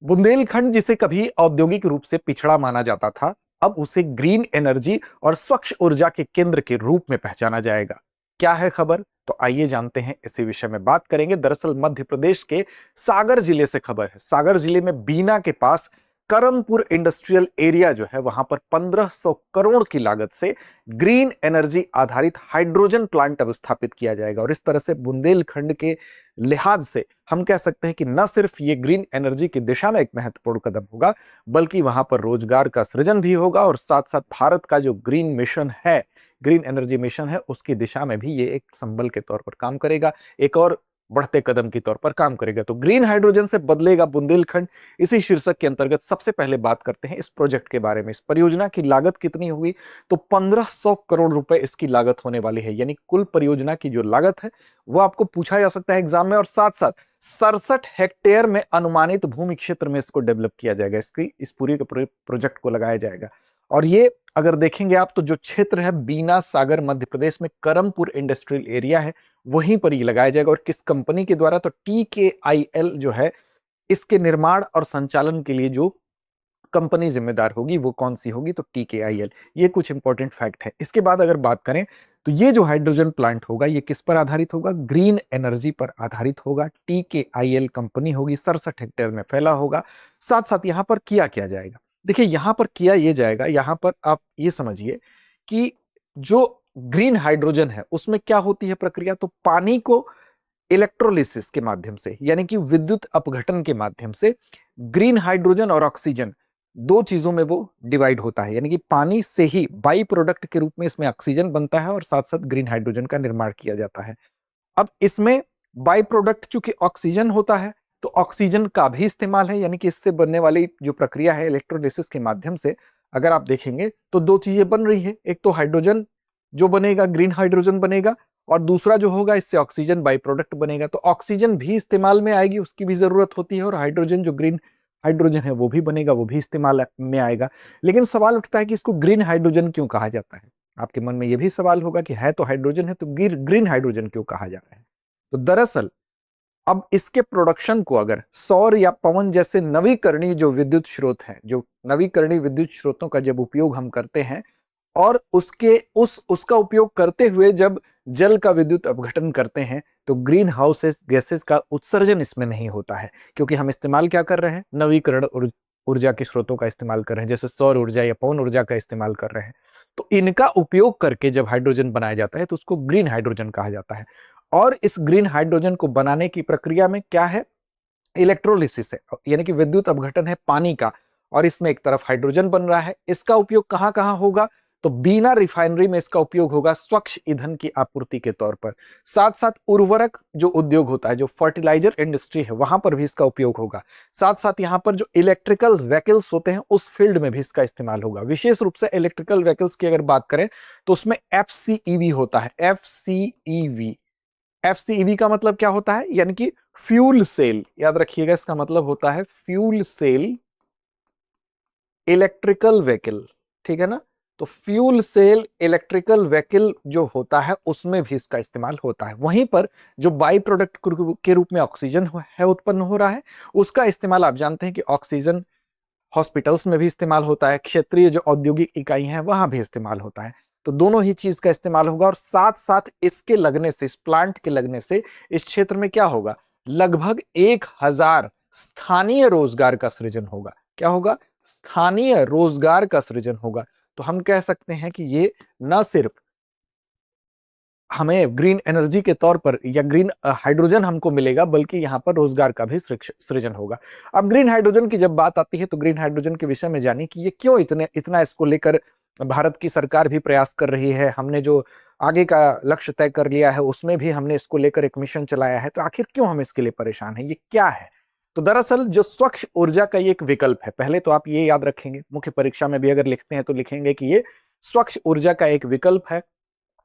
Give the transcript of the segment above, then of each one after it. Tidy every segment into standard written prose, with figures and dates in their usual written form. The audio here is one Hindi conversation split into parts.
बुंदेलखंड जिसे कभी औद्योगिक रूप से पिछड़ा माना जाता था, अब उसे ग्रीन एनर्जी और स्वच्छ ऊर्जा के केंद्र के रूप में पहचाना जाएगा। क्या है खबर? तो आइए जानते हैं, इसी विषय में बात करेंगे। दरअसल मध्य प्रदेश के सागर जिले से खबर है। सागर जिले में बीना के पास करमपुर इंडस्ट्रियल एरिया जो है, वहां पर 1500 करोड़ की लागत से ग्रीन एनर्जी आधारित हाइड्रोजन प्लांट अब स्थापित किया जाएगा। और इस तरह से बुंदेलखंड के लिहाज से हम कह सकते हैं कि न सिर्फ ये ग्रीन एनर्जी की दिशा में एक महत्वपूर्ण कदम होगा, बल्कि वहां पर रोजगार का सृजन भी होगा और साथ साथ भारत का जो ग्रीन मिशन है, ग्रीन एनर्जी मिशन है, उसकी दिशा में भी ये एक संबल के तौर पर काम करेगा, एक और बढ़ते कदम के तौर पर काम करेगा। तो ग्रीन हाइड्रोजन से बदलेगा बुंदेलखंड, इसी शीर्षक के अंतर्गत सबसे पहले बात करते हैं इस प्रोजेक्ट के बारे में। इस परियोजना की लागत कितनी हुई? तो 1500 करोड़ रुपए इसकी लागत होने वाली है। यानी कुल परियोजना की जो लागत है वो आपको पूछा जा सकता है एग्जाम में। और साथ साथ 67 हेक्टेयर में अनुमानित भूमि क्षेत्र में इसको डेवलप किया जाएगा, इसकी इस पूरी प्रोजेक्ट को लगाया जाएगा। और ये अगर देखेंगे आप, तो जो क्षेत्र है बीना सागर मध्य प्रदेश में करमपुर इंडस्ट्रियल एरिया है, वहीं पर ये लगाया जाएगा। और किस कंपनी के द्वारा? तो TKIL जो है, इसके निर्माण और संचालन के लिए जो कंपनी जिम्मेदार होगी वो कौन सी होगी? तो TKIL। ये कुछ इंपॉर्टेंट फैक्ट है। इसके बाद अगर बात करें तो ये जो हाइड्रोजन प्लांट होगा, ये किस पर आधारित होगा? ग्रीन एनर्जी पर आधारित होगा। TKIL कंपनी होगी, 67 हेक्टेयर में फैला होगा। साथ साथ यहां पर किया क्या जाएगा? देखिए, यहां पर किया ये जाएगा, यहां पर आप ये समझिए कि जो ग्रीन हाइड्रोजन है उसमें क्या होती है प्रक्रिया? तो पानी को इलेक्ट्रोलिसिस के माध्यम से, यानी कि विद्युत अपघटन के माध्यम से, ग्रीन हाइड्रोजन और ऑक्सीजन दो चीजों में वो डिवाइड होता है। यानी कि पानी से ही बाई प्रोडक्ट के रूप में इसमें ऑक्सीजन बनता है और साथ साथ ग्रीन हाइड्रोजन का निर्माण किया जाता है। अब इसमें बाई प्रोडक्ट चूंकि ऑक्सीजन होता है, तो ऑक्सीजन का भी इस्तेमाल है। यानी कि इससे बनने वाली जो प्रक्रिया है इलेक्ट्रोलिसिस के माध्यम से, अगर आप देखेंगे तो दो चीजें बन रही है। एक तो हाइड्रोजन जो बनेगा, ग्रीन हाइड्रोजन बनेगा, और दूसरा जो होगा, इससे ऑक्सीजन बाई प्रोडक्ट बनेगा। तो ऑक्सीजन भी इस्तेमाल में आएगी, उसकी भी जरूरत होती है, और हाइड्रोजन जो ग्रीन हाइड्रोजन है वो भी बनेगा, वो भी इस्तेमाल में आएगा। लेकिन सवाल उठता है कि इसको ग्रीन हाइड्रोजन क्यों कहा जाता है? आपके मन में यह भी सवाल होगा कि है तो हाइड्रोजन है, तो ग्रीन हाइड्रोजन क्यों कहा जा रहा है? तो दरअसल अब इसके प्रोडक्शन को अगर सौर या पवन जैसे नवीकरणीय जो विद्युत स्रोत हैं, जो नवीकरणीय विद्युत स्रोतों का जब उपयोग हम करते हैं, और उसका उपयोग करते हुए जब जल का विद्युत अपघटन करते हैं, तो ग्रीन हाउसेस गैसेस का उत्सर्जन इसमें नहीं होता है। क्योंकि हम इस्तेमाल क्या कर रहे हैं? नवीकरण ऊर्जा के स्रोतों का इस्तेमाल कर रहे हैं, जैसे सौर ऊर्जा या पवन ऊर्जा का इस्तेमाल कर रहे हैं। तो इनका उपयोग करके जब हाइड्रोजन बनाया जाता है तो उसको ग्रीन हाइड्रोजन कहा जाता है। और इस ग्रीन हाइड्रोजन को बनाने की प्रक्रिया में क्या है? इलेक्ट्रोलिसिस है, यानी कि विद्युत अपघटन है पानी का, और इसमें एक तरफ हाइड्रोजन बन रहा है। इसका उपयोग कहां कहां होगा? तो बीना रिफाइनरी में इसका उपयोग होगा स्वच्छ ईंधन की आपूर्ति के तौर पर। साथ साथ उर्वरक जो उद्योग होता है, जो फर्टिलाइजर इंडस्ट्री है, वहां पर भी इसका उपयोग होगा। साथ साथ यहां पर जो इलेक्ट्रिकल व्हीकल्स होते हैं, उस फील्ड में भी इसका इस्तेमाल होगा। विशेष रूप से इलेक्ट्रिकल व्हीकल्स की अगर बात करें तो उसमें FCEV होता है। FCEV का मतलब क्या होता है? यानी कि फ्यूल सेल, याद रखिएगा, इसका मतलब होता है फ्यूल सेल इलेक्ट्रिकल व्हीकल। ठीक है ना? तो फ्यूल सेल इलेक्ट्रिकल व्हीकल जो होता है, उसमें भी इसका इस्तेमाल होता है। वहीं पर जो बाई प्रोडक्ट के रूप में ऑक्सीजन है उत्पन्न हो रहा है, उसका इस्तेमाल आप जानते हैं कि ऑक्सीजन हॉस्पिटल्स में भी इस्तेमाल होता है, क्षेत्रीय जो औद्योगिक इकाई हैं वहां भी इस्तेमाल होता है। तो दोनों ही चीज का इस्तेमाल होगा। और साथ साथ इसके लगने से, इस प्लांट के लगने से, इस क्षेत्र में क्या होगा? लगभग 1000 स्थानीय रोजगार का सृजन होगा। क्या होगा? स्थानीय रोजगार का सृजन होगा। तो हम कह सकते हैं कि ये न सिर्फ हमें ग्रीन एनर्जी के तौर पर या ग्रीन हाइड्रोजन हमको मिलेगा, बल्कि यहां पर रोजगार का भी सृजन होगा। अब ग्रीन हाइड्रोजन की जब बात आती है तो ग्रीन हाइड्रोजन के विषय में जानिए कि ये क्यों इतना इसको लेकर भारत की सरकार भी प्रयास कर रही है। हमने जो आगे का लक्ष्य तय कर लिया है उसमें भी हमने इसको लेकर एक मिशन चलाया है। तो आखिर क्यों हम इसके लिए परेशान हैं? ये क्या है? तो दरअसल जो स्वच्छ ऊर्जा का ये एक विकल्प है, पहले तो आप ये याद रखेंगे, मुख्य परीक्षा में भी अगर लिखते हैं तो लिखेंगे कि ये स्वच्छ ऊर्जा का एक विकल्प है,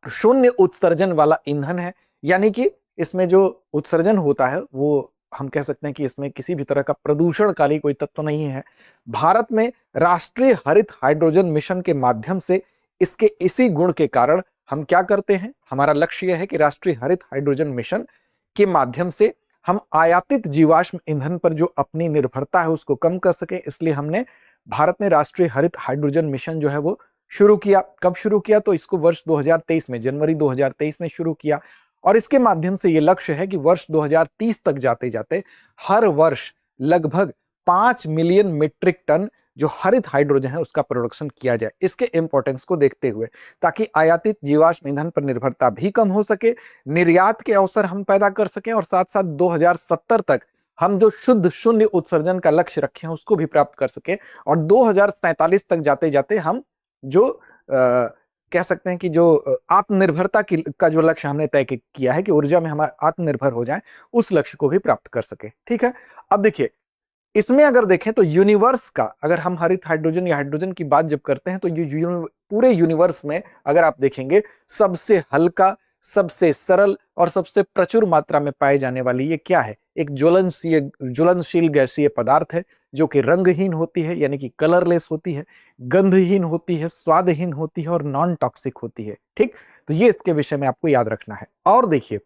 शून्य उत्सर्जन वाला ईंधन है। यानी कि इसमें जो उत्सर्जन होता है वो हम कह सकते हैं कि इसमें किसी भी तरह का प्रदूषणकारी कोई तत्व नहीं है। भारत में राष्ट्रीय हरित हाइड्रोजन मिशन के माध्यम से इसके इसी गुण के कारण हम क्या करते हैं? हमारा लक्ष्य यह है कि राष्ट्रीय हरित हाइड्रोजन मिशन के माध्यम से हम आयातित जीवाश्म ईंधन पर जो अपनी निर्भरता है उसको कम कर सके, इसलिए हमने भारत ने राष्ट्रीय हरित हाइड्रोजन मिशन जो है वो शुरू किया। कब शुरू किया? तो इसको वर्ष 2023 में, जनवरी 2023 में शुरू किया। और इसके माध्यम से ये लक्ष्य है कि वर्ष 2030 तक जाते जाते हर वर्ष लगभग 5 मिलियन मीट्रिक टन जो हरित हाइड्रोजन है उसका प्रोडक्शन किया जाए, इसके इंपॉर्टेंस को देखते हुए, ताकि आयातित जीवाश्म ईंधन पर निर्भरता भी कम हो सके, निर्यात के अवसर हम पैदा कर सकें और साथ साथ 2070 तक हम जो शुद्ध शून्य उत्सर्जन का लक्ष्य रखे हैं उसको भी प्राप्त कर सके और 2043 तक जाते जाते हम जो कह सकते हैं कि जो आत्मनिर्भरता का जो लक्ष्य हमने तय किया है कि ऊर्जा में हम आत्मनिर्भर हो जाएं, उस लक्ष्य को भी प्राप्त कर सके। ठीक है, अब देखिए इसमें अगर देखें तो यूनिवर्स का, अगर हम हरित हाइड्रोजन या हाइड्रोजन की बात जब करते हैं तो ये पूरे यूनिवर्स में अगर आप देखेंगे सबसे हल्का, सबसे सरल और सबसे प्रचुर मात्रा में पाए जाने वाली ये क्या है? एक ज्वलनशील गैसीय पदार्थ है जो कि रंगहीन होती है, यानी कि कलरलेस होती है, गंधहीन होती है, स्वादहीन होती है और नॉन टॉक्सिक होती है। ठीक, तो ये इसके विषय में आपको याद रखना है। और देखिए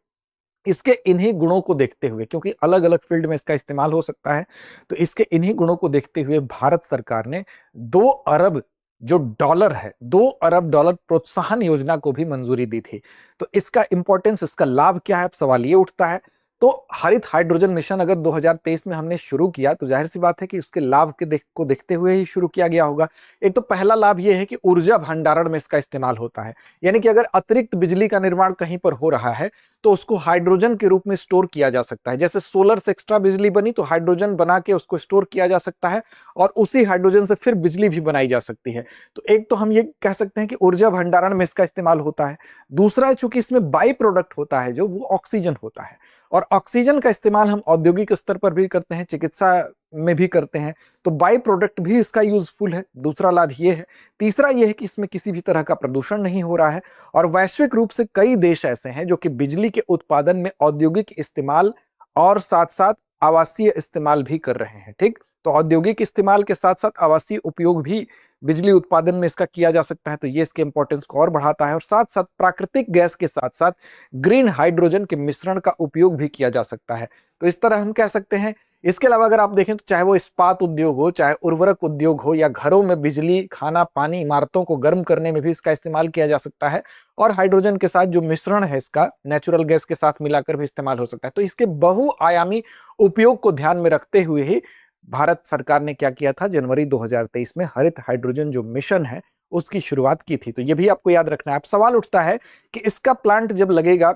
इसके इन्हीं गुणों को देखते हुए, क्योंकि अलग अलग फील्ड में इसका इस्तेमाल हो सकता है, तो इसके इन्हीं गुणों को देखते हुए भारत सरकार ने 2 अरब जो डॉलर है, 2 अरब डॉलर प्रोत्साहन योजना को भी मंजूरी दी थी। तो इसका इंपॉर्टेंस, इसका लाभ क्या है? अब सवाल ये उठता है। तो हरित हाइड्रोजन मिशन अगर 2023 में हमने शुरू किया तो जाहिर सी बात है कि उसके लाभ को देखते हुए ही शुरू किया गया होगा। एक तो पहला लाभ यह है कि ऊर्जा भंडारण में इसका इस्तेमाल होता है, यानी कि अगर अतिरिक्त बिजली का निर्माण कहीं पर हो रहा है तो उसको हाइड्रोजन के रूप में स्टोर किया जा सकता है। जैसे सोलर से एक्स्ट्रा बिजली बनी तो हाइड्रोजन बना के उसको स्टोर किया जा सकता है और उसी हाइड्रोजन से फिर बिजली भी बनाई जा सकती है। तो एक तो हम ये कह सकते हैं कि ऊर्जा भंडारण में इसका इस्तेमाल होता है। दूसरा, चूंकि इसमें बाई प्रोडक्ट होता है जो वो ऑक्सीजन होता है, और ऑक्सीजन का इस्तेमाल हम औद्योगिक स्तर पर भी करते हैं, चिकित्सा में भी करते हैं, तो बाई प्रोडक्ट भी इसका यूजफुल है। दूसरा लाभ ये है। तीसरा ये है कि इसमें किसी भी तरह का प्रदूषण नहीं हो रहा है और वैश्विक रूप से कई देश ऐसे हैं जो कि बिजली के उत्पादन में औद्योगिक इस्तेमाल और साथ साथ आवासीय इस्तेमाल भी कर रहे हैं। ठीक, तो औद्योगिक इस्तेमाल के साथ साथ आवासीय उपयोग भी बिजली उत्पादन में इसका किया जा सकता है, तो ये इसके इंपॉर्टेंस को और बढ़ाता है। और साथ साथ प्राकृतिक गैस के साथ साथ ग्रीन हाइड्रोजन के मिश्रण का उपयोग भी किया जा सकता है। तो इस तरह हम कह सकते हैं। इसके अलावा अगर आप देखें तो चाहे वो इस्पात उद्योग हो, चाहे उर्वरक उद्योग हो, या घरों में बिजली, खाना, पानी, इमारतों को गर्म करने में भी इसका इस्तेमाल किया जा सकता है। और हाइड्रोजन के साथ जो मिश्रण है इसका नेचुरल गैस के साथ मिलाकर भी इस्तेमाल हो सकता है। तो इसके बहुआयामी उपयोग को ध्यान में रखते हुए ही भारत सरकार ने क्या किया था, जनवरी 2023 में हरित हाइड्रोजन जो मिशन है उसकी शुरुआत की थी। तो ये भी आपको याद रखना है। अब सवाल उठता है कि इसका प्लांट जब लगेगा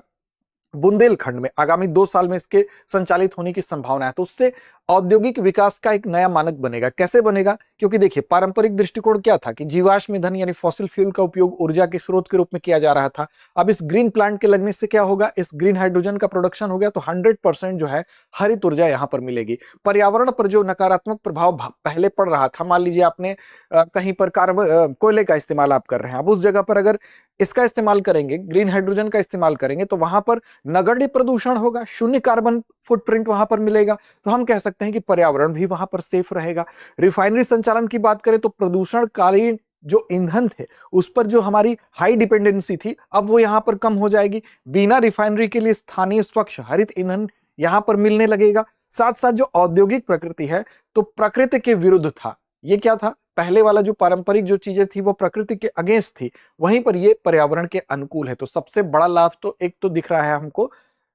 बुंदेलखंड में, आगामी 2 साल में इसके संचालित होने की संभावना है, तो उससे औद्योगिक विकास का एक नया मानक बनेगा। कैसे बनेगा? क्योंकि देखिए पारंपरिक दृष्टिकोण क्या था कि जीवाश्म ईंधन यानी फॉसिल फ्यूल का उपयोग ऊर्जा के स्रोत के रूप में किया जा रहा था। अब इस ग्रीन प्लांट के लगने से क्या होगा, इस ग्रीन हाइड्रोजन का प्रोडक्शन हो गया तो 100% जो है हरित ऊर्जा यहां पर मिलेगी। पर्यावरण पर जो नकारात्मक प्रभाव पहले पड़ रहा था, मान लीजिए आपने कहीं पर कार्बन कोयले का इस्तेमाल आप कर रहे हैं, अब उस जगह पर अगर इसका इस्तेमाल करेंगे, ग्रीन हाइड्रोजन का इस्तेमाल करेंगे, तो वहां पर नगण्य प्रदूषण होगा, शून्य कार्बन फुटप्रिंट वहां पर मिलेगा। तो हम कह सकते हैं कि पर्यावरण भी वहां पर सेफ रहेगा। रिफाइनरी संचालन की बात करें तो प्रदूषणकालीन जो ईंधन थे उस पर जो हमारी हाई डिपेंडेंसी थी अब वो यहां पर कम हो जाएगी। बिना रिफाइनरी के लिए स्थानीय स्वच्छ हरित ईंधन यहां पर मिलने लगेगा। साथ साथ जो औद्योगिक प्रकृति है तो प्रकृति के विरुद्ध था। ये क्या था? पहले वाला जो पारंपरिक जो चीजें थी वो प्रकृति के अगेंस्ट थी, वहीं पर ये पर्यावरण के अनुकूल है। तो सबसे बड़ा लाभ तो एक तो दिख रहा है हमको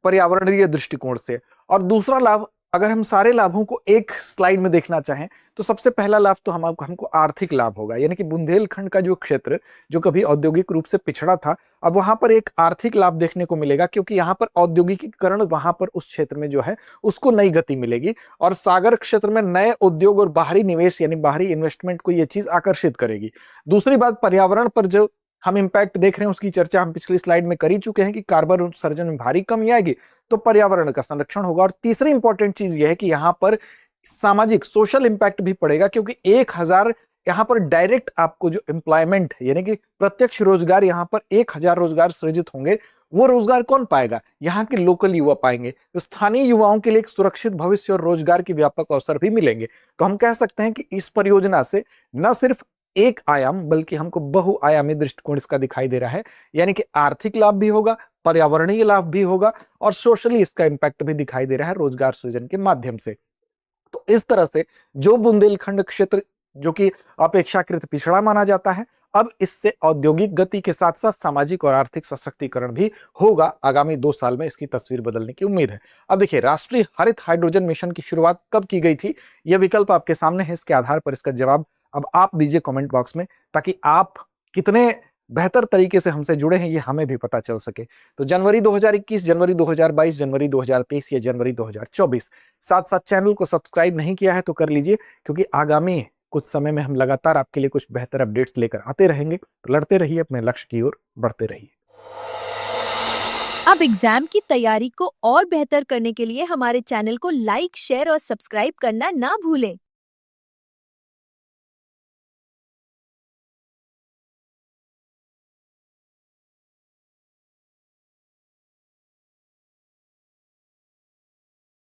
पर्यावरणीय दृष्टिकोण से। और दूसरा लाभ, अगर हम सारे लाभों को एक स्लाइड में देखना चाहें तो सबसे पहला लाभ तो हमको आर्थिक लाभ होगा, यानी कि बुंदेलखंड का जो क्षेत्र जो कभी औद्योगिक रूप से पिछड़ा था, अब वहां पर एक आर्थिक लाभ देखने को मिलेगा, क्योंकि यहाँ पर औद्योगिकीकरण वहां पर उस क्षेत्र में जो है उसको नई गति मिलेगी और सागर क्षेत्र में नए उद्योग और बाहरी निवेश यानी बाहरी इन्वेस्टमेंट को ये चीज आकर्षित करेगी। दूसरी बात, पर्यावरण पर जो हम इंपैक्ट देख रहे हैं उसकी चर्चा हम पिछली स्लाइड में कर ही चुके हैं कि कार्बन उत्सर्जन में भारी कमी आएगी तो पर्यावरण का संरक्षण होगा। और तीसरी इंपॉर्टेंट चीज यह है कि यहां पर सामाजिक सोशल इंपैक्ट भी पड़ेगा, क्योंकि 1000 यहां पर डायरेक्ट आपको जो एम्प्लॉयमेंट है यानी कि प्रत्यक्ष रोजगार, यहां पर 1000 रोजगार सृजित होंगे। वो रोजगार कौन पाएगा? यहाँ के लोकल युवा पाएंगे। तो स्थानीय युवाओं के लिए एक सुरक्षित भविष्य और रोजगार के व्यापक अवसर भी मिलेंगे। तो हम कह सकते हैं कि इस परियोजना से न सिर्फ एक आयाम बल्कि हमको बहुआयामी दृष्टिकोण इसका दिखाई दे रहा है, यानी कि आर्थिक लाभ भी होगा, पर्यावरणीय लाभ भी होगा और सोशली इसका इंपैक्ट भी दिखाई दे रहा है रोजगार सृजन के माध्यम से। तो इस तरह से जो बुंदेलखंड क्षेत्र जो कि अपेक्षाकृत पिछड़ा माना जाता है, अब इससे औद्योगिक गति के साथ साथ सामाजिक और आर्थिक सशक्तिकरण भी होगा। आगामी 2 साल में इसकी तस्वीर बदलने की उम्मीद है। अब देखिए, राष्ट्रीय हरित हाइड्रोजन मिशन की शुरुआत कब की गई थी? यह विकल्प आपके सामने है, इसके आधार पर इसका जवाब अब आप दीजिए कमेंट बॉक्स में, ताकि आप कितने बेहतर तरीके से हमसे जुड़े हैं ये हमें भी पता चल सके। तो जनवरी 2021, जनवरी 2022, जनवरी 2023 या जनवरी 2024। साथ साथ चैनल को सब्सक्राइब नहीं किया है तो कर लीजिए, क्योंकि आगामी कुछ समय में हम लगातार आपके लिए कुछ बेहतर अपडेट्स लेकर आते रहेंगे। तो लड़ते रहिए, अपने लक्ष्य की ओर बढ़ते रहिए। अब एग्जाम की तैयारी को और बेहतर करने के लिए हमारे चैनल को लाइक, शेयर और सब्सक्राइब करना ना भूलें।